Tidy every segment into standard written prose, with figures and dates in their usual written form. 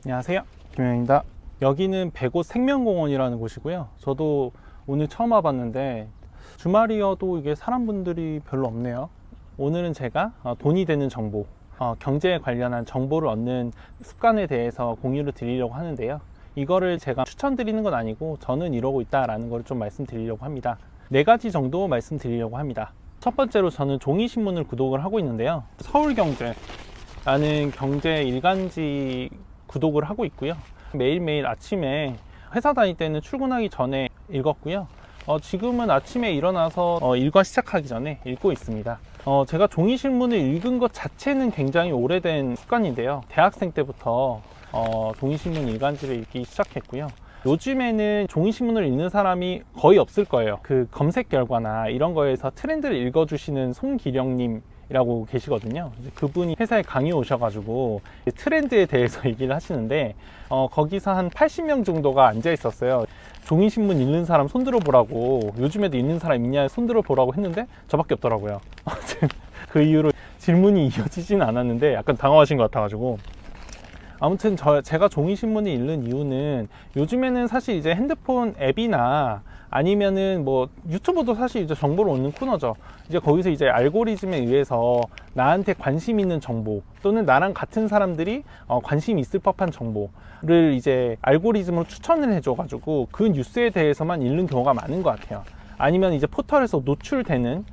안녕하세요, 김영입니다. 여기는 백옷 생명공원이라는 곳이고요. 저도 오늘 처음 와봤는데 주말이어도 이게 사람분들이 별로 없네요. 오늘은 제가 돈이 되는 정보, 경제에 관련한 정보를 얻는 습관에 대해서 공유를 드리려고 하는데요. 이거를 제가 추천드리는 건 아니고 저는 이러고 있다라는 걸 좀 말씀드리려고 합니다. 4가지 정도 말씀드리려고 합니다. 첫 번째로 저는 종이신문을 구독을 하고 있는데요. 서울경제라는 경제 일간지 구독을 하고 있고요. 매일매일 아침에 회사 다닐 때는 출근하기 전에 읽었고요. 지금은 아침에 일어나서 일과 시작하기 전에 읽고 있습니다. 제가 종이신문을 읽은 것 자체는 굉장히 오래된 습관인데요. 대학생 때부터 종이신문 일간지를 읽기 시작했고요. 요즘에는 종이신문을 읽는 사람이 거의 없을 거예요. 그 검색 결과나 이런 거에서 트렌드를 읽어주시는 송기령님 이라고 계시거든요. 그분이 회사에 강의 오셔가지고 트렌드에 대해서 얘기를 하시는데 거기서 한 80명 정도가 앉아 있었어요. 종이신문 읽는 사람 손들어 보라고, 요즘에도 읽는 사람 있냐 손들어 보라고 했는데 저밖에 없더라고요. 그 이후로 질문이 이어지진 않았는데 약간 당황하신 것 같아가지고, 아무튼 제가 종이신문을 읽는 이유는 요즘에는 사실 이제 핸드폰 앱이나 아니면은 뭐 유튜브도 사실 이제 정보를 얻는 코너죠. 이제 거기서 이제 알고리즘에 의해서 나한테 관심 있는 정보, 또는 나랑 같은 사람들이 관심 있을 법한 정보를 이제 알고리즘으로 추천을 해줘가지고 그 뉴스에 대해서만 읽는 경우가 많은 것 같아요. 아니면 이제 포털에서 노출되는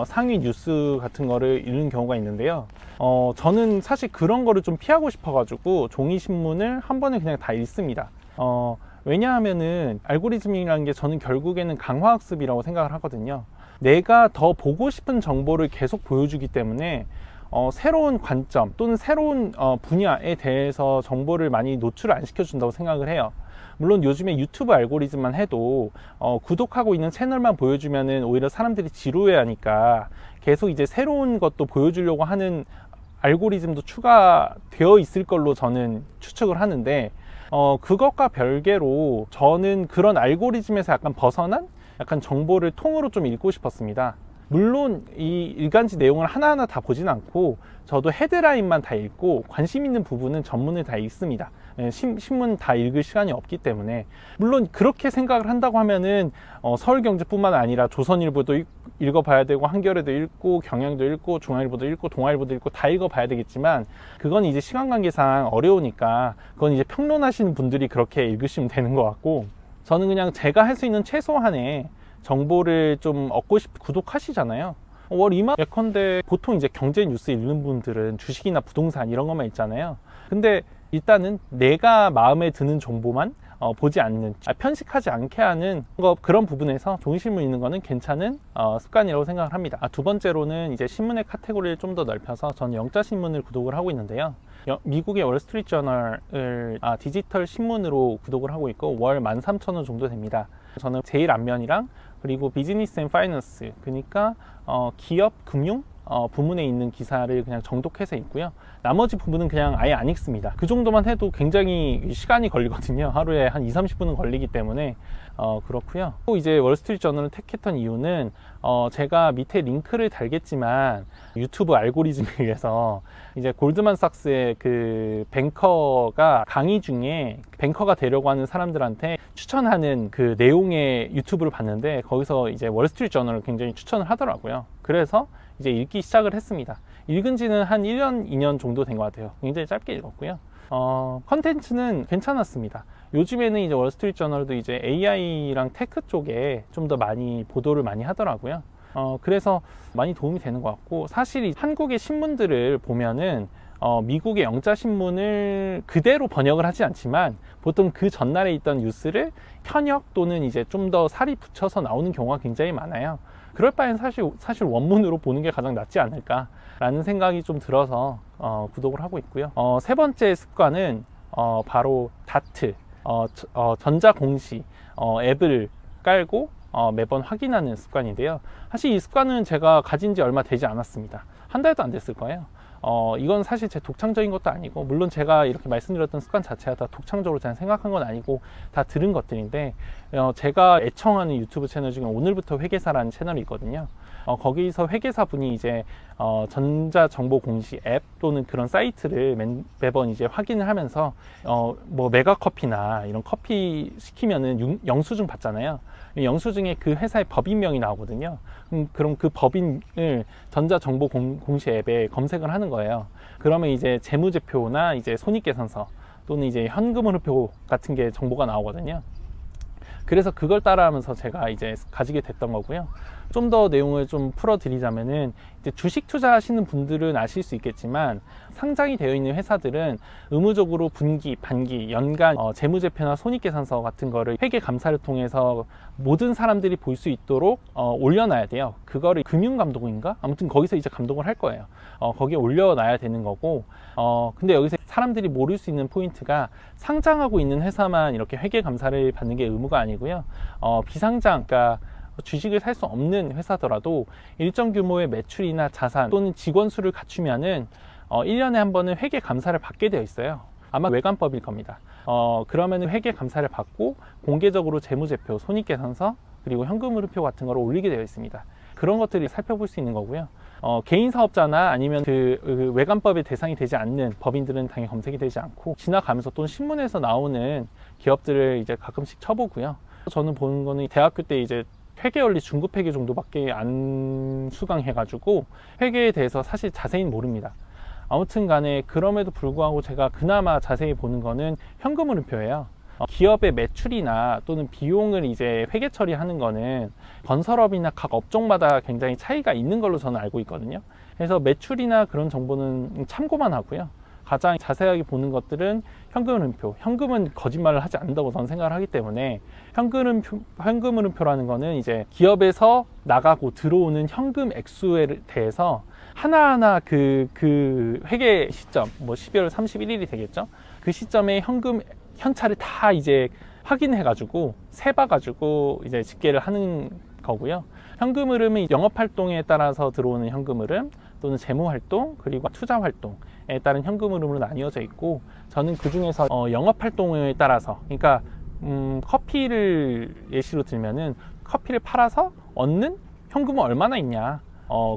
상위 뉴스 같은 거를 읽는 경우가 있는데요. 저는 사실 그런 거를 좀 피하고 싶어가지고 종이신문을 한 번에 그냥 다 읽습니다. 왜냐하면은 알고리즘이라는 게 저는 결국에는 강화학습이라고 생각을 하거든요. 내가 더 보고 싶은 정보를 계속 보여주기 때문에 새로운 관점 또는 새로운 분야에 대해서 정보를 많이 노출을 안 시켜준다고 생각을 해요. 물론 요즘에 유튜브 알고리즘만 해도 구독하고 있는 채널만 보여주면은 오히려 사람들이 지루해하니까 계속 이제 새로운 것도 보여주려고 하는 알고리즘도 추가되어 있을 걸로 저는 추측을 하는데, 그것과 별개로 저는 그런 알고리즘에서 약간 벗어난 약간 정보를 통으로 좀 읽고 싶었습니다. 물론 이 일간지 내용을 하나하나 다 보진 않고 저도 헤드라인만 다 읽고 관심 있는 부분은 전문을 다 읽습니다. 신문 다 읽을 시간이 없기 때문에. 물론 그렇게 생각을 한다고 하면은 서울경제뿐만 아니라 조선일보도 읽어봐야 되고, 한겨레도 읽고, 경향도 읽고, 중앙일보도 읽고, 동아일보도 읽고 다 읽어봐야 되겠지만, 그건 이제 시간 관계상 어려우니까 그건 이제 평론하시는 분들이 그렇게 읽으시면 되는 것 같고, 저는 그냥 제가 할 수 있는 최소한의 정보를 좀 얻고 구독하시잖아요. 월 2만 예컨대 보통 이제 경제 뉴스 읽는 분들은 주식이나 부동산 이런 것만 있잖아요. 근데 일단은 내가 마음에 드는 정보만 보지 않는, 편식하지 않게 하는 그런 부분에서 종이신문 읽는 거는 괜찮은 습관이라고 생각을 합니다. 두 번째로는 이제 신문의 카테고리를 좀 더 넓혀서 저는 영자신문을 구독을 하고 있는데요. 미국의 월스트리트저널을 디지털 신문으로 구독을 하고 있고 월 13,000원 정도 됩니다. 저는 제일 앞면이랑 그리고 비즈니스 앤 파이낸스, 그러니까 기업 금융 부문에 있는 기사를 그냥 정독해서 읽고요. 나머지 부분은 그냥 아예 안 읽습니다. 그 정도만 해도 굉장히 시간이 걸리거든요. 하루에 한 2-30분은 걸리기 때문에 그렇고요. 또 이제 월스트리트저널을 택했던 이유는 제가 밑에 링크를 달겠지만 유튜브 알고리즘에 의해서 이제 골드만삭스의 그 뱅커가 강의 중에 뱅커가 되려고 하는 사람들한테 추천하는 그 내용의 유튜브를 봤는데 거기서 이제 월스트리트저널을 굉장히 추천을 하더라고요. 그래서 이제 읽기 시작을 했습니다. 읽은 지는 한 1년, 2년 정도 된 것 같아요. 굉장히 짧게 읽었고요. 컨텐츠는 괜찮았습니다. 요즘에는 이제 월스트리트저널도 이제 AI랑 테크 쪽에 좀 더 많이 보도를 많이 하더라고요. 그래서 많이 도움이 되는 것 같고, 사실 한국의 신문들을 보면은 미국의 영자신문을 그대로 번역을 하지 않지만 보통 그 전날에 있던 뉴스를 현역 또는 이제 좀 더 살이 붙여서 나오는 경우가 굉장히 많아요. 그럴 바엔 사실 원문으로 보는 게 가장 낫지 않을까라는 생각이 좀 들어서 구독을 하고 있고요. 세 번째 습관은 바로 다트, 전자공시 앱을 깔고 매번 확인하는 습관인데요. 사실 이 습관은 제가 가진 지 얼마 되지 않았습니다. 한 달도 안 됐을 거예요. 이건 사실 제 독창적인 것도 아니고, 물론 제가 이렇게 말씀드렸던 습관 자체가 다 독창적으로 제가 생각한 건 아니고 다 들은 것들인데, 제가 애청하는 유튜브 채널 중에 오늘부터 회계사라는 채널이 있거든요. 거기서 회계사 분이 이제 전자정보공시 앱 또는 그런 사이트를 매번 이제 확인을 하면서 뭐 메가커피나 이런 커피 시키면은 영수증 받잖아요. 영수증에 그 회사의 법인명이 나오거든요. 그럼 그 법인을 전자정보공시 앱에 검색을 하는 거예요. 그러면 이제 재무제표나 이제 손익계산서 또는 이제 현금흐름표 같은 게 정보가 나오거든요. 그래서 그걸 따라하면서 제가 이제 가지게 됐던 거고요. 좀 더 내용을 좀 풀어드리자면은, 이제 주식 투자하시는 분들은 아실 수 있겠지만, 상장이 되어 있는 회사들은 의무적으로 분기, 반기, 연간 재무제표나 손익계산서 같은 거를 회계 감사를 통해서 모든 사람들이 볼 수 있도록 올려놔야 돼요. 그거를 금융감독인가? 아무튼 거기서 이제 감독을 할 거예요. 거기에 올려놔야 되는 거고, 근데 여기서 사람들이 모를 수 있는 포인트가, 상장하고 있는 회사만 이렇게 회계 감사를 받는 게 의무가 아니고요. 비상장, 그러니까 주식을 살 수 없는 회사더라도 일정 규모의 매출이나 자산 또는 직원 수를 갖추면은 1년에 한 번은 회계 감사를 받게 되어 있어요. 아마 외관법일 겁니다. 그러면은 회계 감사를 받고 공개적으로 재무제표, 손익계산서 그리고 현금흐름표 같은 걸 올리게 되어 있습니다. 그런 것들이 살펴볼 수 있는 거고요. 개인 사업자나 아니면 그 외관법의 대상이 되지 않는 법인들은 당연히 검색이 되지 않고, 지나가면서 또는 신문에서 나오는 기업들을 이제 가끔씩 쳐보고요. 저는 보는 거는 대학교 때 이제 회계원리 중급 회계 정도밖에 안 수강해가지고 회계에 대해서 사실 자세히는 모릅니다. 아무튼 간에 그럼에도 불구하고 제가 그나마 자세히 보는 거는 현금흐름표예요. 기업의 매출이나 또는 비용을 이제 회계 처리하는 거는 건설업이나 각 업종마다 굉장히 차이가 있는 걸로 저는 알고 있거든요. 그래서 매출이나 그런 정보는 참고만 하고요. 가장 자세하게 보는 것들은 현금흐름표. 현금은 거짓말을 하지 않는다고 저는 생각을 하기 때문에, 현금흐름표라는 거는 이제 기업에서 나가고 들어오는 현금 액수에 대해서 하나하나 그 회계 시점, 뭐 12월 31일이 되겠죠? 그 시점에 현금 현찰을 다 이제 확인해가지고 세봐가지고 이제 집계를 하는 거고요. 현금 흐름은 영업활동에 따라서 들어오는 현금 흐름 또는 재무활동 그리고 투자활동에 따른 현금 흐름으로 나뉘어져 있고, 저는 그 중에서 영업활동에 따라서, 그러니까 커피를 예시로 들면은 커피를 팔아서 얻는 현금은 얼마나 있냐,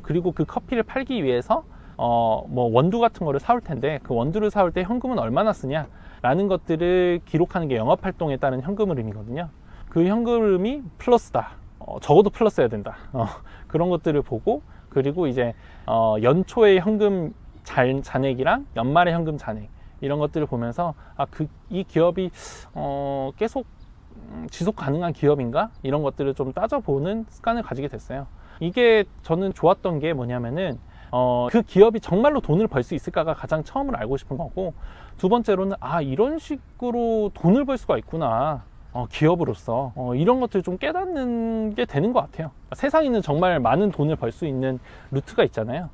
그리고 그 커피를 팔기 위해서 뭐 원두 같은 거를 사올 텐데 그 원두를 사올 때 현금은 얼마나 쓰냐 라는 것들을 기록하는 게 영업활동에 따른 현금 흐름이거든요. 그 현금 흐름이 플러스다, 적어도 플러스여야 된다, 그런 것들을 보고, 그리고 이제 연초의 현금 잔액이랑 연말의 현금 잔액, 이런 것들을 보면서 이 기업이 계속 지속 가능한 기업인가? 이런 것들을 좀 따져보는 습관을 가지게 됐어요. 이게 저는 좋았던 게 뭐냐면은 그 기업이 정말로 돈을 벌 수 있을까가 가장 처음으로 알고 싶은 거고, 두 번째로는 이런 식으로 돈을 벌 수가 있구나, 기업으로서 이런 것들을 좀 깨닫는 게 되는 것 같아요. 세상에는 정말 많은 돈을 벌 수 있는 루트가 있잖아요.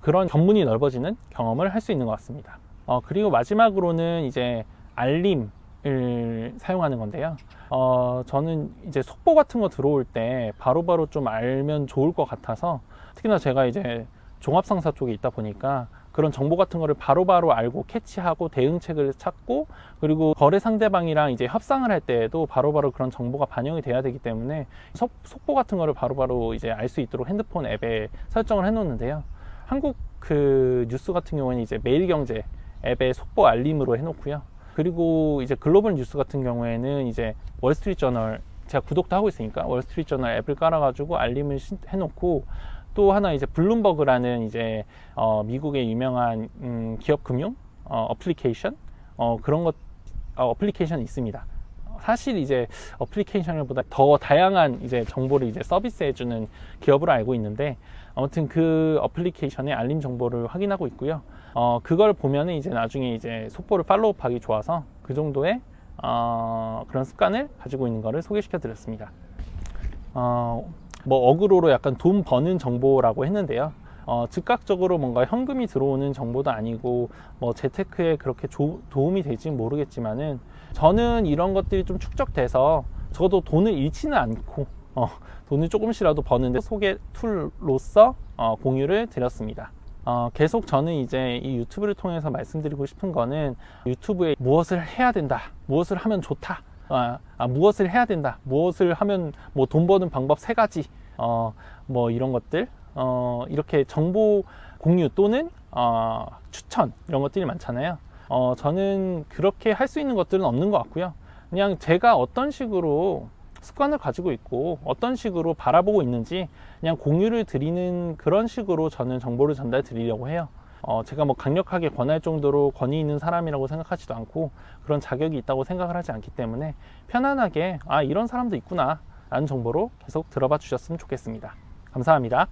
그런 견문이 넓어지는 경험을 할 수 있는 것 같습니다. 그리고 마지막으로는 이제 알림을 사용하는 건데요. 저는 이제 속보 같은 거 들어올 때 바로바로 좀 알면 좋을 것 같아서, 특히나 제가 이제 종합상사 쪽에 있다 보니까 그런 정보 같은 거를 바로바로 알고 캐치하고 대응책을 찾고, 그리고 거래 상대방이랑 이제 협상을 할 때에도 바로바로 그런 정보가 반영이 돼야 되기 때문에 속보 같은 거를 바로바로 이제 알 수 있도록 핸드폰 앱에 설정을 해 놓는데요. 한국 그 뉴스 같은 경우는 이제 매일경제 앱에 속보 알림으로 해 놓고요. 그리고 이제 글로벌 뉴스 같은 경우에는 이제 월스트리트저널, 제가 구독도 하고 있으니까 월스트리트저널 앱을 깔아가지고 알림을 해놓고, 또 하나 이제 블룸버그라는 이제 미국의 유명한 기업 금융 어플리케이션, 그런 것 어플리케이션이 있습니다. 사실 이제 어플리케이션보다 더 다양한 이제 정보를 이제 서비스해주는 기업으로 알고 있는데, 아무튼 그 어플리케이션의 알림 정보를 확인하고 있고요. 그걸 보면은 이제 나중에 이제 속보를 팔로우하기 좋아서 그 정도의 그런 습관을 가지고 있는 거를 소개시켜 드렸습니다. 뭐 어그로로 약간 돈 버는 정보라고 했는데요. 즉각적으로 뭔가 현금이 들어오는 정보도 아니고 뭐 재테크에 그렇게 도움이 될지는 모르겠지만은, 저는 이런 것들이 좀 축적돼서 저도 돈을 잃지는 않고 돈을 조금씩이라도 버는데 소개 툴로서 공유를 드렸습니다. 계속 저는 이제 이 유튜브를 통해서 말씀드리고 싶은 거는, 유튜브에 무엇을 해야 된다, 무엇을 하면 좋다, 무엇을 해야 된다, 무엇을 하면 뭐 돈 버는 방법 3가지, 뭐 이런 것들, 이렇게 정보 공유 또는 추천 이런 것들이 많잖아요. 저는 그렇게 할 수 있는 것들은 없는 것 같고요. 그냥 제가 어떤 식으로 습관을 가지고 있고 어떤 식으로 바라보고 있는지 그냥 공유를 드리는 그런 식으로 저는 정보를 전달 드리려고 해요. 제가 뭐 강력하게 권할 정도로 권위 있는 사람이라고 생각하지도 않고 그런 자격이 있다고 생각을 하지 않기 때문에 편안하게 이런 사람도 있구나 라는 정보로 계속 들어봐 주셨으면 좋겠습니다. 감사합니다.